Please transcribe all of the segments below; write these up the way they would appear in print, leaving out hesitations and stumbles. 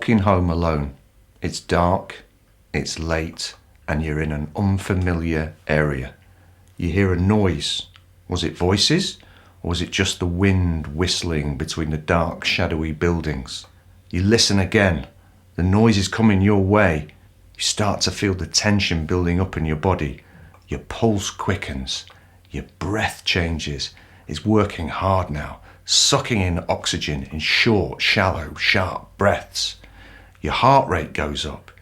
walking home alone. It's dark, it's late, and you're in an unfamiliar area. You hear a noise. Was it voices, or was it just the wind whistling between the dark, shadowy buildings? You listen again. The noise is coming your way. You start to feel the tension building up in your body. Your pulse quickens. Your breath changes. It's working hard now, sucking in oxygen in short, shallow, sharp breaths. Your heart rate goes up.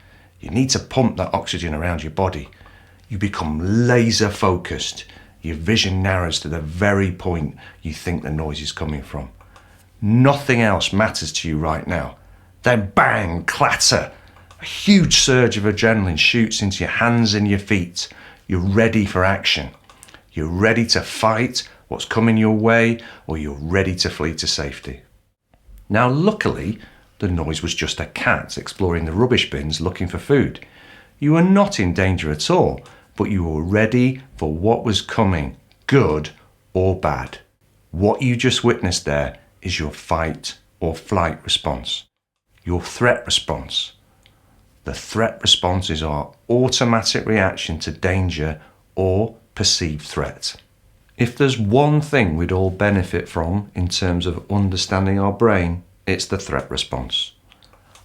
You need to pump that oxygen around your body. You become laser focused. Your vision narrows to the very point you think the noise is coming from. Nothing else matters to you right now. Then bang, clatter. A huge surge of adrenaline shoots into your hands and your feet. You're ready for action. You're ready to fight what's coming your way, or you're ready to flee to safety. Now, luckily, the noise was just a cat exploring the rubbish bins looking for food. You were not in danger at all, but you were ready for what was coming, good or bad. What you just witnessed there is your fight or flight response, your threat response. The threat response is our automatic reaction to danger or perceived threat. If there's one thing we'd all benefit from in terms of understanding our brain, it's the threat response.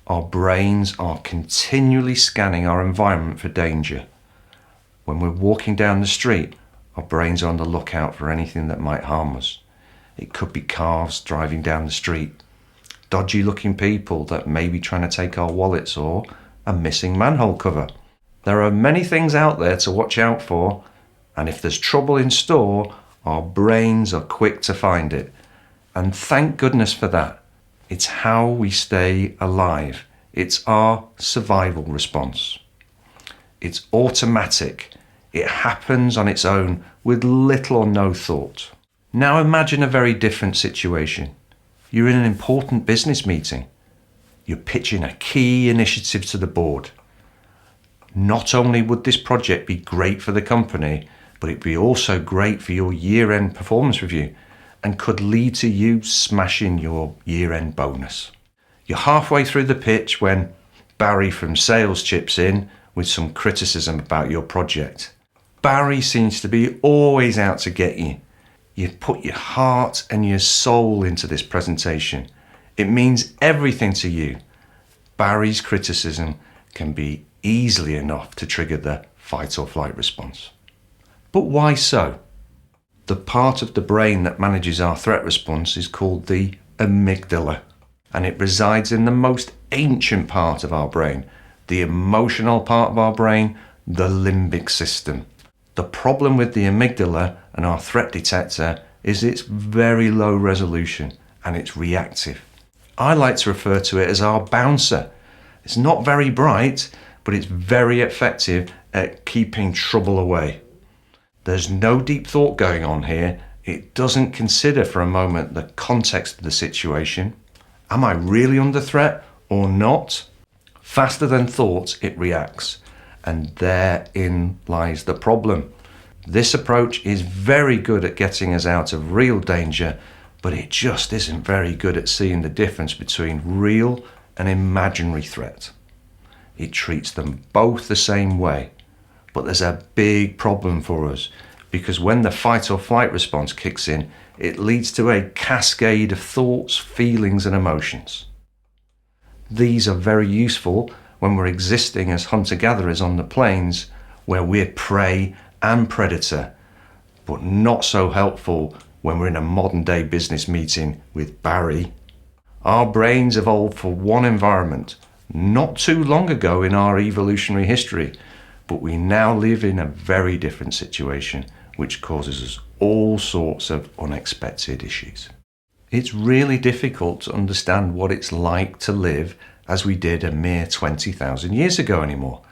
Our brains are continually scanning our environment for danger. When we're walking down the street, our brains are on the lookout for anything that might harm us. It could be cars driving down the street, dodgy looking people that may be trying to take our wallets, or a missing manhole cover. There are many things out there to watch out for, and if there's trouble in store, our brains are quick to find it. And thank goodness for that. It's how we stay alive. It's our survival response. It's automatic. It happens on its own with little or no thought. Now imagine a very different situation. You're in an important business meeting. You're pitching a key initiative to the board. Not only would this project be great for the company, but it'd be also great for your year-end performance review and could lead to you smashing your year-end bonus. You're halfway through the pitch when Barry from sales chips in with some criticism about your project. Barry seems to be always out to get you. You've put your heart and your soul into this presentation. It means everything to you. Barry's criticism can be easily enough to trigger the fight or flight response. But why so? The part of the brain that manages our threat response is called the amygdala, and it resides in the most ancient part of our brain, the emotional part of our brain, the limbic system. The problem with the amygdala and our threat detector is it's very low resolution and it's reactive. I like to refer to it as our bouncer. It's not very bright, but it's very effective at keeping trouble away. There's no deep thought going on here. It doesn't consider for a moment the context of the situation. Am I really under threat or not? Faster than thought, it reacts. And therein lies the problem. This approach is very good at getting us out of real danger, but it just isn't very good at seeing the difference between real and imaginary threat. It treats them both the same way. But there's a big problem for us, because when the fight or flight response kicks in, it leads to a cascade of thoughts, feelings, and emotions. These are very useful when we're existing as hunter-gatherers on the plains, where we're prey and predator, but not so helpful when we're in a modern-day business meeting with Barry. Our brains evolved for one environment not too long ago in our evolutionary history, but we now live in a very different situation, which causes us all sorts of unexpected issues. It's really difficult to understand what it's like to live as we did a mere 20,000 years ago anymore,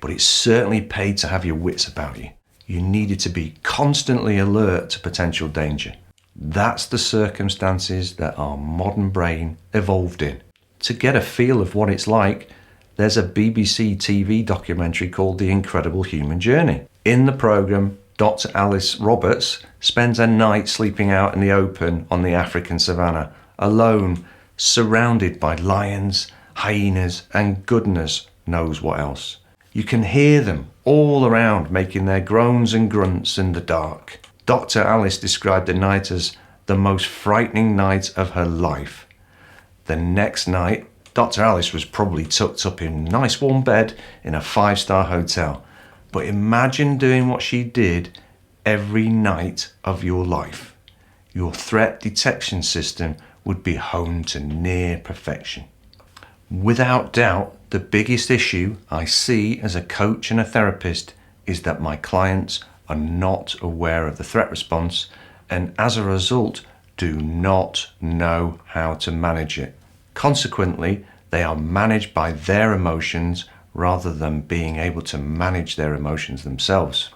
but it's certainly paid to have your wits about you. You needed to be constantly alert to potential danger. That's the circumstances that our modern brain evolved in. To get a feel of what it's like, there's a BBC TV documentary called The Incredible Human Journey. In the programme, Dr. Alice Roberts spends a night sleeping out in the open on the African savannah, alone, surrounded by lions, hyenas, and goodness knows what else. You can hear them all around making their groans and grunts in the dark. Dr. Alice described the night as the most frightening night of her life. The next night, Dr. Alice was probably tucked up in a nice warm bed in a 5-star hotel. But imagine doing what she did every night of your life. Your threat detection system would be honed to near perfection. Without doubt, the biggest issue I see as a coach and a therapist is that my clients are not aware of the threat response and as a result do not know how to manage it. Consequently, they are managed by their emotions rather than being able to manage their emotions themselves.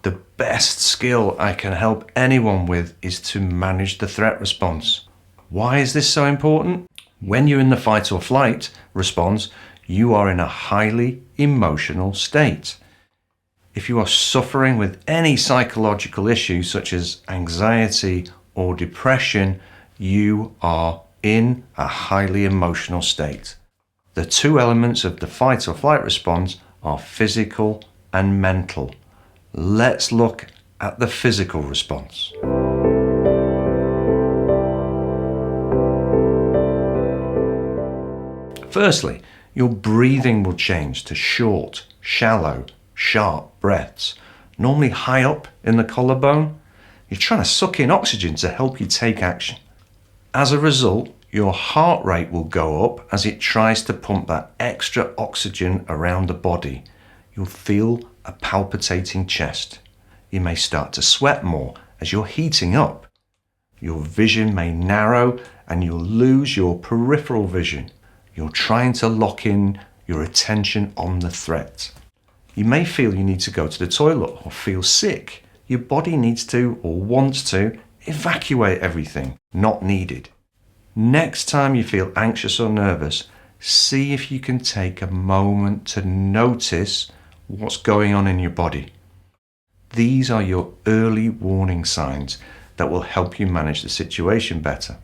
The best skill I can help anyone with is to manage the threat response. Why is this so important? When you're in the fight or flight response, you are in a highly emotional state. If you are suffering with any psychological issue such as anxiety or depression, you are in a highly emotional state. The two elements of the fight or flight response are physical and mental. Let's look at the physical response. Firstly, your breathing will change to short, shallow, sharp breaths, normally high up in the collarbone. You're trying to suck in oxygen to help you take action. As a result, your heart rate will go up as it tries to pump that extra oxygen around the body. You'll feel a palpitating chest. You may start to sweat more as you're heating up. Your vision may narrow and you'll lose your peripheral vision. You're trying to lock in your attention on the threat. You may feel you need to go to the toilet or feel sick. Your body needs to or wants to evacuate everything not needed. Next time you feel anxious or nervous, see if you can take a moment to notice what's going on in your body. These are your early warning signs that will help you manage the situation better.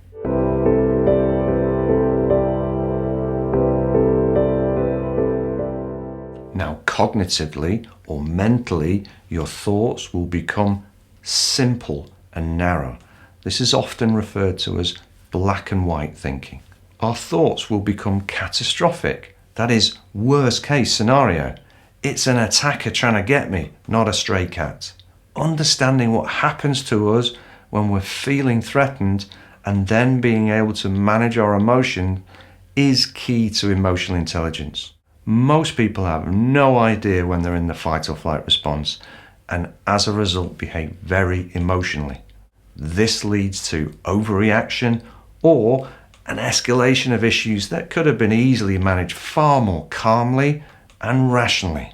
Now, cognitively or mentally, your thoughts will become simple and narrow. This is often referred to as black and white thinking. Our thoughts will become catastrophic. That is, worst case scenario. It's an attacker trying to get me, not a stray cat. Understanding what happens to us when we're feeling threatened and then being able to manage our emotion is key to emotional intelligence. Most people have no idea when they're in the fight or flight response and as a result behave very emotionally. This leads to overreaction or an escalation of issues that could have been easily managed far more calmly and rationally.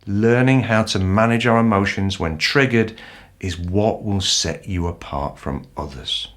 Learning how to manage our emotions when triggered is what will set you apart from others.